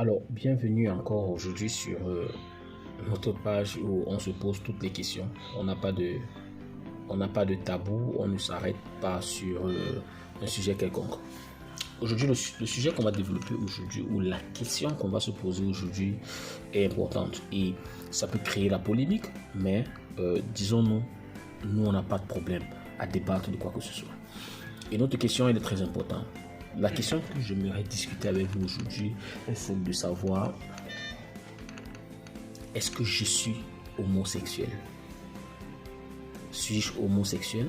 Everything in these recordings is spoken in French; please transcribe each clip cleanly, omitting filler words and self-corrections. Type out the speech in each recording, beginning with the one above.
Alors, bienvenue encore aujourd'hui sur notre page où on se pose toutes les questions. On n'a pas de tabou, on ne s'arrête pas sur un sujet quelconque. Aujourd'hui, le sujet qu'on va développer aujourd'hui, ou la question qu'on va se poser aujourd'hui est importante. Et ça peut créer la polémique, mais disons-nous, nous on n'a pas de problème à débattre de quoi que ce soit. Et notre question, elle est très importante. La question que j'aimerais discuter avec vous aujourd'hui est celle de savoir: est-ce que je suis homosexuel? Suis-je homosexuel?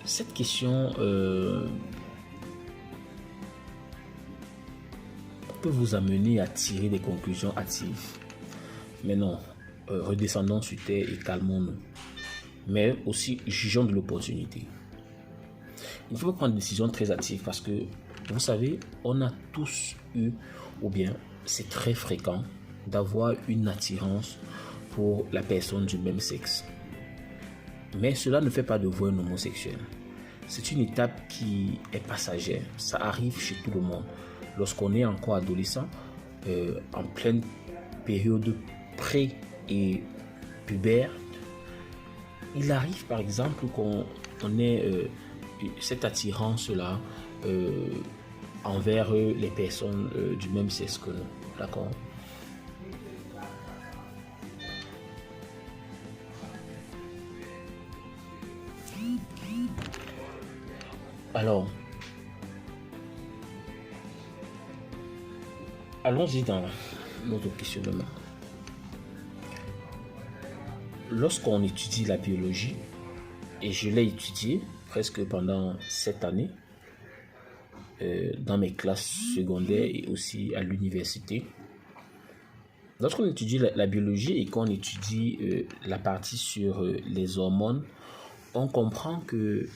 Cette question peut vous amener à tirer des conclusions hâtives. Mais non, redescendons sur terre et calmons-nous. Mais aussi, jugeons de l'opportunité. Il faut prendre des décisions très hâtives parce que, vous savez, on a tous eu, ou bien c'est très fréquent, d'avoir une attirance pour la personne du même sexe. Mais cela ne fait pas de vous un homosexuel. C'est une étape qui est passagère. Ça arrive chez tout le monde. Lorsqu'on est encore adolescent, en pleine période pré- et pubère, il arrive par exemple qu'on ait cette attirance-là envers les personnes du même sexe que nous. D'accord? Alors, allons-y dans notre questionnement. Lorsqu'on étudie la biologie, et je l'ai étudié presque pendant 7 années, dans mes classes secondaires et aussi à l'université, lorsqu'on étudie la biologie et qu'on étudie la partie sur les hormones, on comprend que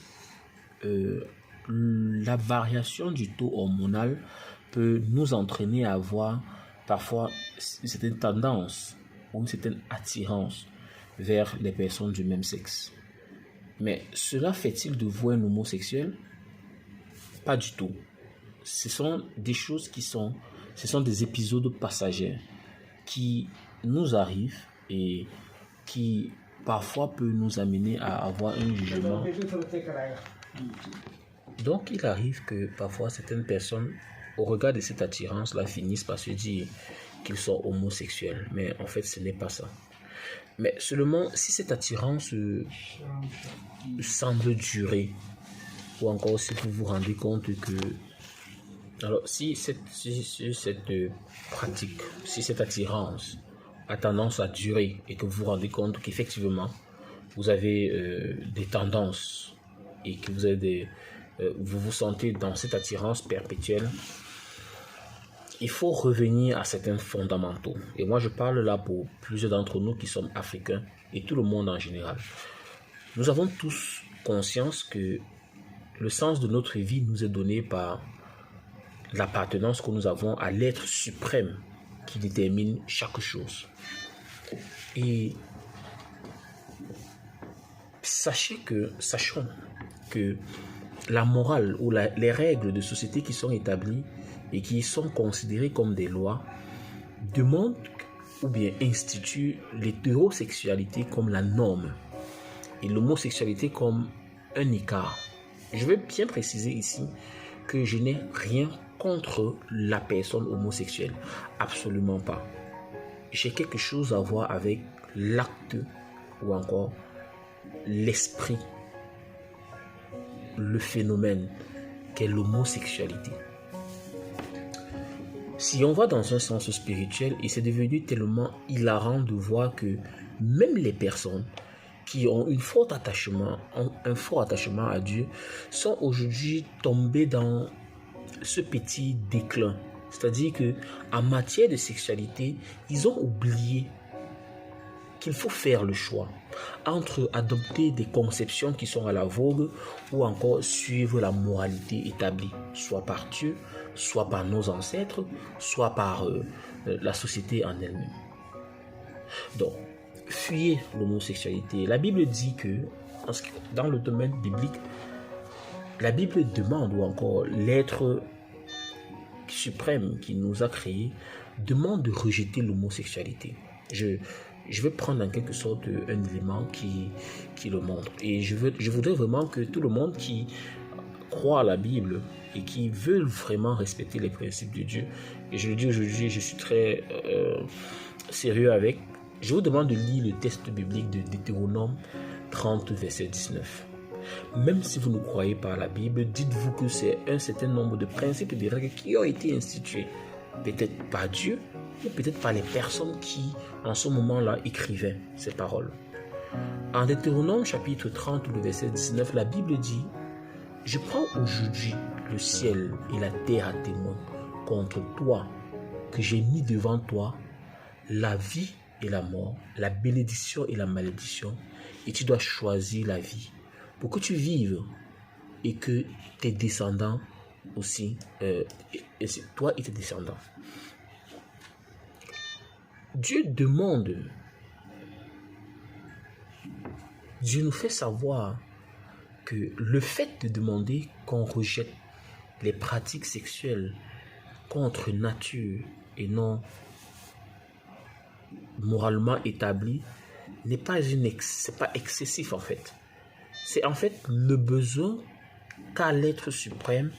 la variation du taux hormonal peut nous entraîner à avoir parfois une certaine tendance ou une certaine attirance vers les personnes du même sexe. Mais cela fait-il de vous un homosexuel? Pas du tout. Ce sont des choses ce sont des épisodes passagers qui nous arrivent et qui parfois peut nous amener à avoir un jugement. Donc il arrive que parfois certaines personnes, au regard de cette attirance-là, finissent par se dire qu'ils sont homosexuels. Mais en fait, ce n'est pas ça. Mais seulement si cette attirance semble durer, ou encore si vous vous rendez compte que... Alors, si cette pratique, si cette attirance a tendance à durer et que vous vous rendez compte qu'effectivement, vous avez des tendances et que vous vous sentez dans cette attirance perpétuelle, il faut revenir à certains fondamentaux. Et moi, je parle là pour plusieurs d'entre nous qui sommes africains et tout le monde en général. Nous avons tous conscience que le sens de notre vie nous est donné par l'appartenance que nous avons à l'être suprême qui détermine chaque chose. Et sachons que la morale ou les règles de société qui sont établies et qui sont considérées comme des lois demandent ou bien instituent l'hétérosexualité comme la norme et l'homosexualité comme un écart. Je vais bien préciser ici que je n'ai rien contre la personne homosexuelle. Absolument pas. J'ai quelque chose à voir avec l'acte ou encore l'esprit, le phénomène qu'est l'homosexualité. Si on va dans un sens spirituel, et c'est devenu tellement hilarant de voir que même les personnes qui ont un fort attachement à Dieu sont aujourd'hui tombées dans ce petit déclin. C'est-à-dire que en matière de sexualité, ils ont oublié qu'il faut faire le choix entre adopter des conceptions qui sont à la vogue ou encore suivre la moralité établie, soit par Dieu, soit par nos ancêtres, soit par la société en elle-même. Donc, fuyez l'homosexualité. La Bible dit que, dans le domaine biblique, la Bible demande, ou encore l'être suprême qui nous a créés demande de rejeter l'homosexualité. Je vais prendre en quelque sorte un élément qui le montre. Et je voudrais vraiment que tout le monde qui croit à la Bible et qui veut vraiment respecter les principes de Dieu, et je le dis aujourd'hui, je suis très sérieux avec, je vous demande de lire le texte biblique de Deutéronome 30, verset 19. Même si vous ne croyez pas à la Bible, dites-vous que c'est un certain nombre de principes et de règles qui ont été institués, peut-être par Dieu, ou peut-être par les personnes qui, en ce moment-là, écrivaient ces paroles. En Deutéronome chapitre 30, le verset 19, la Bible dit: « Je prends aujourd'hui le ciel et la terre à témoin contre toi, que j'ai mis devant toi la vie et la mort, la bénédiction et la malédiction, et tu dois choisir la vie, pour que tu vives et que tes descendants aussi, toi et tes descendants. » Dieu nous fait savoir que le fait de demander qu'on rejette les pratiques sexuelles contre nature et non moralement établies n'est pas c'est pas excessif en fait. C'est en fait le besoin qu'a l'être suprême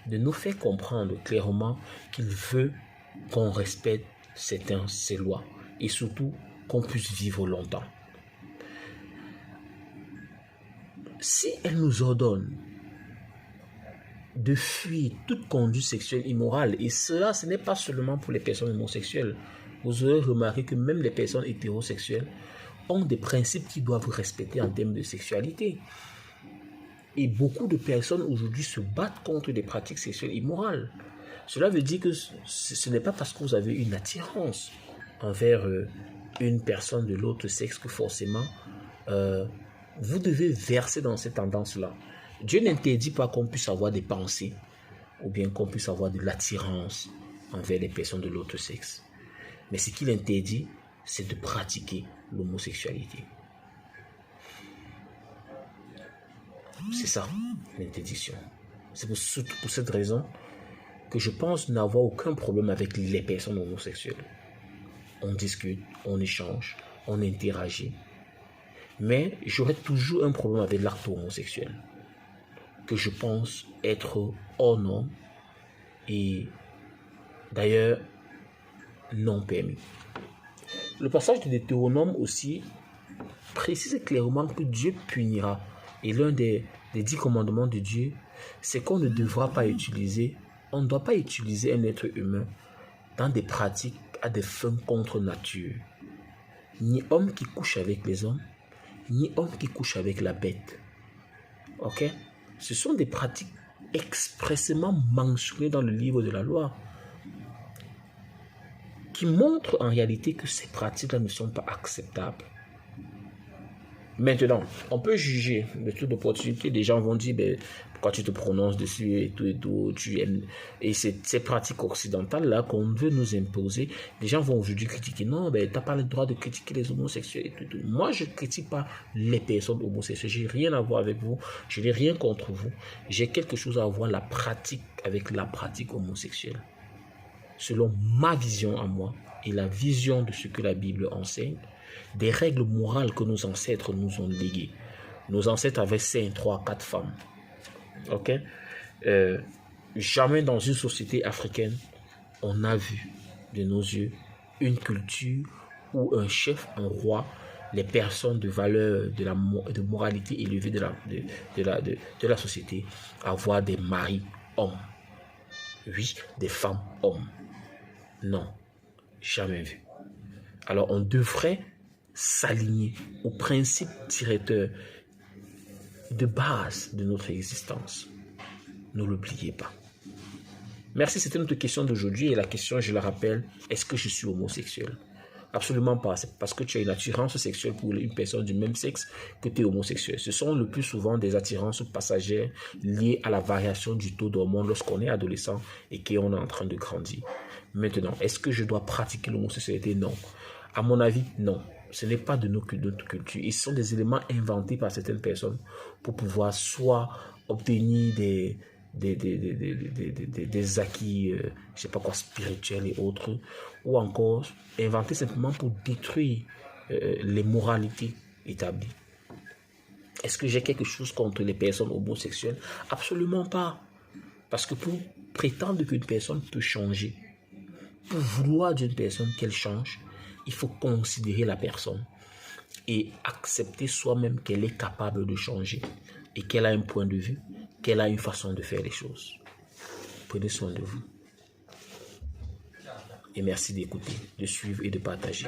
de nous faire comprendre clairement qu'il veut qu'on respecte ses lois et surtout qu'on puisse vivre longtemps. Si elle nous ordonne de fuir toute conduite sexuelle immorale, et cela, ce n'est pas seulement pour les personnes homosexuelles, vous aurez remarqué que même les personnes hétérosexuelles ont des principes qu'ils doivent respecter en termes de sexualité. Et beaucoup de personnes aujourd'hui se battent contre des pratiques sexuelles immorales. Cela veut dire que ce n'est pas parce que vous avez une attirance envers une personne de l'autre sexe que forcément vous devez verser dans cette tendance-là. Dieu n'interdit pas qu'on puisse avoir des pensées ou bien qu'on puisse avoir de l'attirance envers les personnes de l'autre sexe. Mais ce qu'il interdit, c'est de pratiquer l'homosexualité. C'est ça, l'interdiction. C'est pour cette raison que je pense n'avoir aucun problème avec les personnes homosexuelles. On discute, on échange, on interagit. Mais j'aurai toujours un problème avec l'acte homosexuel, que je pense être hors norme et d'ailleurs non permis. Le passage de Deutéronome aussi précise clairement que Dieu punira. Et l'un des 10 commandements de Dieu, c'est qu'on ne doit pas utiliser un être humain dans des pratiques à des fins contre nature. Ni homme qui couche avec les hommes, ni homme qui couche avec la bête. Ok? Ce sont des pratiques expressément mentionnées dans le livre de la loi qui montrent en réalité que ces pratiques-là ne sont pas acceptables. Maintenant, on peut juger de toute opportunité. Des gens vont dire, pourquoi tu te prononces dessus et tout, tu aimes. Et ces pratiques occidentales-là qu'on veut nous imposer, les gens vont aujourd'hui critiquer. Non, tu n'as pas le droit de critiquer les homosexuels et tout. Moi, je ne critique pas les personnes homosexuelles. Je n'ai rien à voir avec vous. Je n'ai rien contre vous. J'ai quelque chose à voir avec la pratique homosexuelle. Selon ma vision à moi et la vision de ce que la Bible enseigne, des règles morales que nos ancêtres nous ont léguées. Nos ancêtres avaient 5, 3, 4 femmes. Ok? Jamais dans une société africaine, on a vu de nos yeux une culture où un chef, un roi, les personnes de valeur, de moralité élevée de la société, avoir des maris hommes. Oui, des femmes hommes. Non, jamais vu. Alors on devrait s'aligner aux principes directeurs de base de notre existence. Ne l'oubliez pas. Merci, c'était notre question d'aujourd'hui. Et la question, je la rappelle, est-ce que je suis homosexuel? Absolument pas. C'est parce que tu as une attirance sexuelle pour une personne du même sexe que tu es homosexuel. Ce sont le plus souvent des attirances passagères liées à la variation du taux d'hormones lorsqu'on est adolescent et qu'on est en train de grandir. Maintenant, est-ce que je dois pratiquer l'homosexualité? Non. À mon avis, non. Ce n'est pas de notre culture. Ils sont des éléments inventés par certaines personnes pour pouvoir soit obtenir des acquis, je sais pas quoi, spirituels et autres, ou encore inventer simplement pour détruire les moralités établies. Est-ce que j'ai quelque chose contre les personnes homosexuelles? Absolument pas. Parce que pour prétendre qu'une personne peut changer, pour vouloir d'une personne qu'elle change, il faut considérer la personne et accepter soi-même qu'elle est capable de changer et qu'elle a un point de vue, qu'elle a une façon de faire les choses. Prenez soin de vous. Et merci d'écouter, de suivre et de partager.